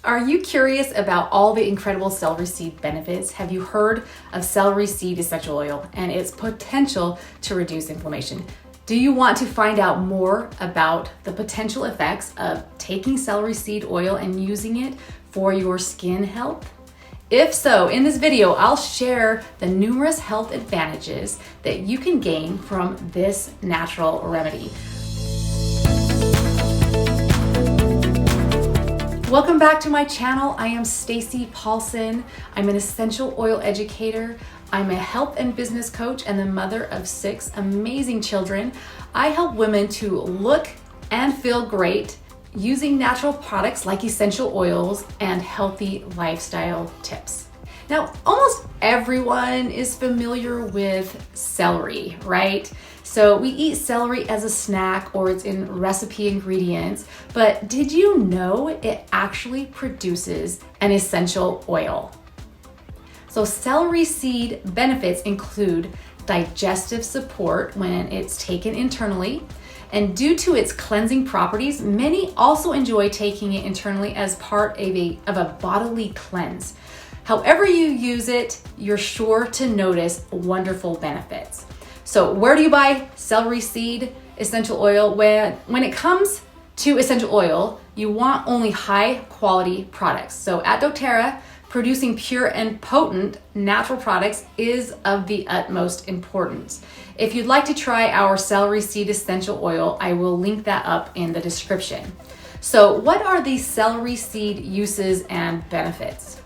Are you curious about all the incredible celery seed benefits? Have you heard of celery seed essential oil and its potential to reduce inflammation? Do you want to find out more about the potential effects of taking celery seed oil and using it for your skin health? If so, in this video, I'll share the numerous health advantages that you can gain from this natural remedy. Welcome back to my channel. I am Stacy Paulson. I'm an essential oil educator. I'm a health and business coach and the mother of 6 amazing children. I help women to look and feel great using natural products like essential oils and healthy lifestyle tips. Now, almost everyone is familiar with celery, right? So we eat celery as a snack or it's in recipe ingredients, but did you know it actually produces an essential oil? So celery seed benefits include digestive support when it's taken internally, and due to its cleansing properties, many also enjoy taking it internally as part of a bodily cleanse. However you use it, you're sure to notice wonderful benefits. So where do you buy celery seed essential oil? When it comes to essential oil, you want only high quality products. So at doterra, producing pure and potent natural products is of the utmost importance. If you'd like to try our celery seed essential oil, I will link that up in the description. So what are these celery seed uses and benefits?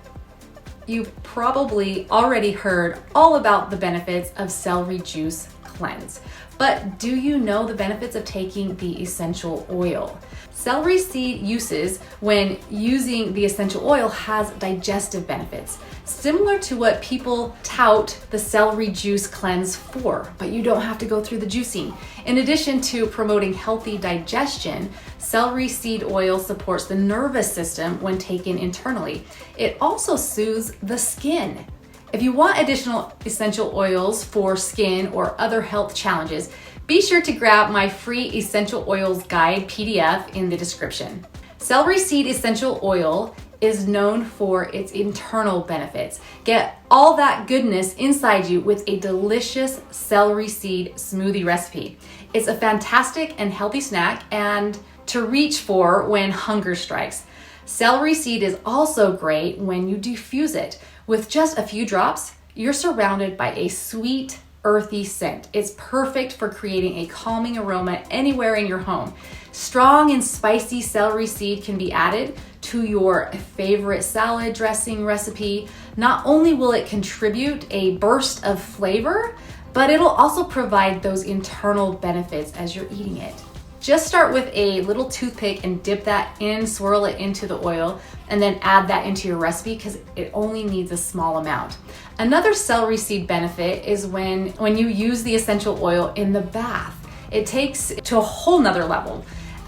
You've probably already heard all about the benefits of celery juice cleanse, but do you know the benefits of taking the essential oil? Celery seed uses when using the essential oil has digestive benefits, similar to what people tout the celery juice cleanse for, but you don't have to go through the juicing. In addition to promoting healthy digestion, celery seed oil supports the nervous system when taken internally. It also soothes the skin. If you want additional essential oils for skin or other health challenges, be sure to grab my free Essential Oils Guide PDF in the description. Celery seed essential oil is known for its internal benefits. Get all that goodness inside you with a delicious celery seed smoothie recipe. It's a fantastic and healthy snack and to reach for when hunger strikes. Celery seed is also great when you diffuse it. With just a few drops, you're surrounded by a sweet, earthy scent. It's perfect for creating a calming aroma anywhere in your home. Strong and spicy celery seed can be added to your favorite salad dressing recipe. Not only will it contribute a burst of flavor, but it'll also provide those internal benefits as you're eating it. Just start with a little toothpick and dip that in, swirl it into the oil, and then add that into your recipe because it only needs a small amount. Another celery seed benefit is when you use the essential oil in the bath. It takes it to a whole nother level.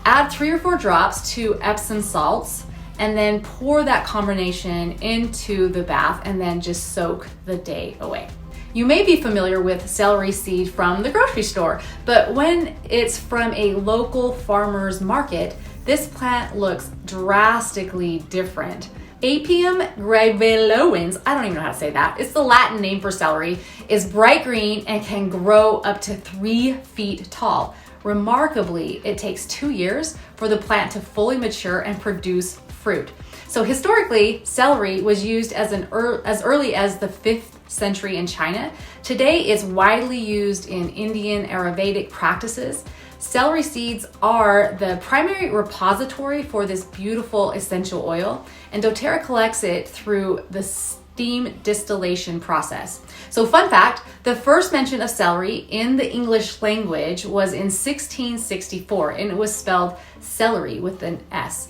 Add 3 or 4 drops to Epsom salts and then pour that combination into the bath and then just soak the day away. You may be familiar with celery seed from the grocery store, but when it's from a local farmer's market, this plant looks drastically different. Apium graveolens, I don't even know how to say that, it's the Latin name for celery, is bright green and can grow up to 3 feet tall. Remarkably, it takes 2 years for the plant to fully mature and produce fruit. So historically, celery was used as early as the 5th century in China. Today, it's widely used in Indian Ayurvedic practices. Celery seeds are the primary repository for this beautiful essential oil, and doterra collects it through the steam distillation process. So fun fact, the first mention of celery in the English language was in 1664, and it was spelled celery with an S.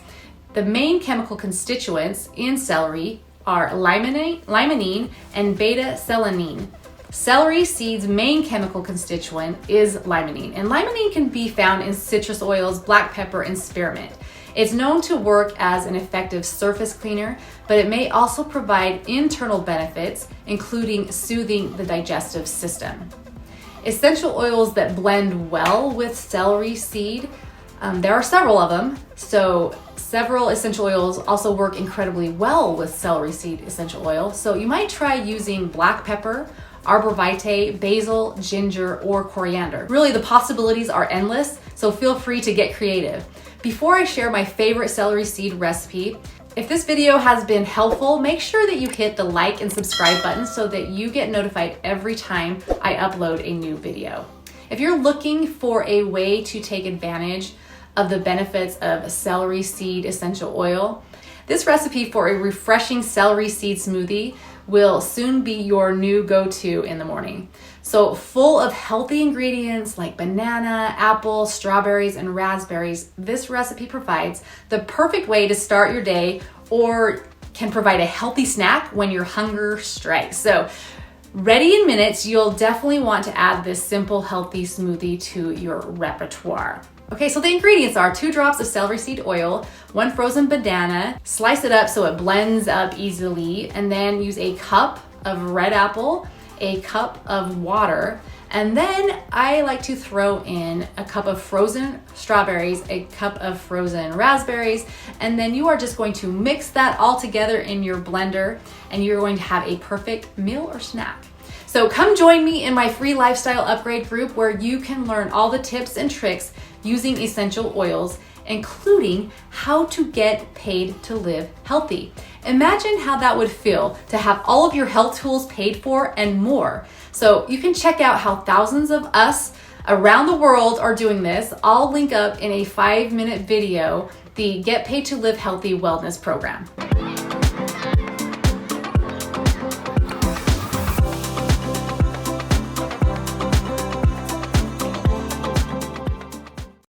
The main chemical constituents in celery are limonene and beta-celanine. Celery seed's main chemical constituent is limonene, and limonene can be found in citrus oils, black pepper, and spearmint. It's known to work as an effective surface cleaner, but it may also provide internal benefits, including soothing the digestive system. Essential oils that blend well with celery seed, there are several of them. So Several essential oils also work incredibly well with celery seed essential oil, so you might try using black pepper, arbor vitae, basil, ginger, or coriander. Really, the possibilities are endless, so feel free to get creative. Before I share my favorite celery seed recipe, if this video has been helpful, make sure that you hit the like and subscribe button so that you get notified every time I upload a new video. If you're looking for a way to take advantage of the benefits of celery seed essential oil, this recipe for a refreshing celery seed smoothie will soon be your new go-to in the morning. So full of healthy ingredients like banana, apple, strawberries, and raspberries, this recipe provides the perfect way to start your day or can provide a healthy snack when your hunger strikes. So ready in minutes, you'll definitely want to add this simple, healthy smoothie to your repertoire. Okay, so the ingredients are 2 drops of celery seed oil, 1 frozen banana, slice it up so it blends up easily, and then use a cup of red apple, a cup of water, and then I like to throw in a cup of frozen strawberries, a cup of frozen raspberries, and then you are just going to mix that all together in your blender, and you're going to have a perfect meal or snack. So come join me in my free lifestyle upgrade group where you can learn all the tips and tricks using essential oils, including how to get paid to live healthy. Imagine how that would feel to have all of your health tools paid for and more. So you can check out how thousands of us around the world are doing this. I'll link up in a 5-minute video the Get Paid to Live Healthy Wellness Program.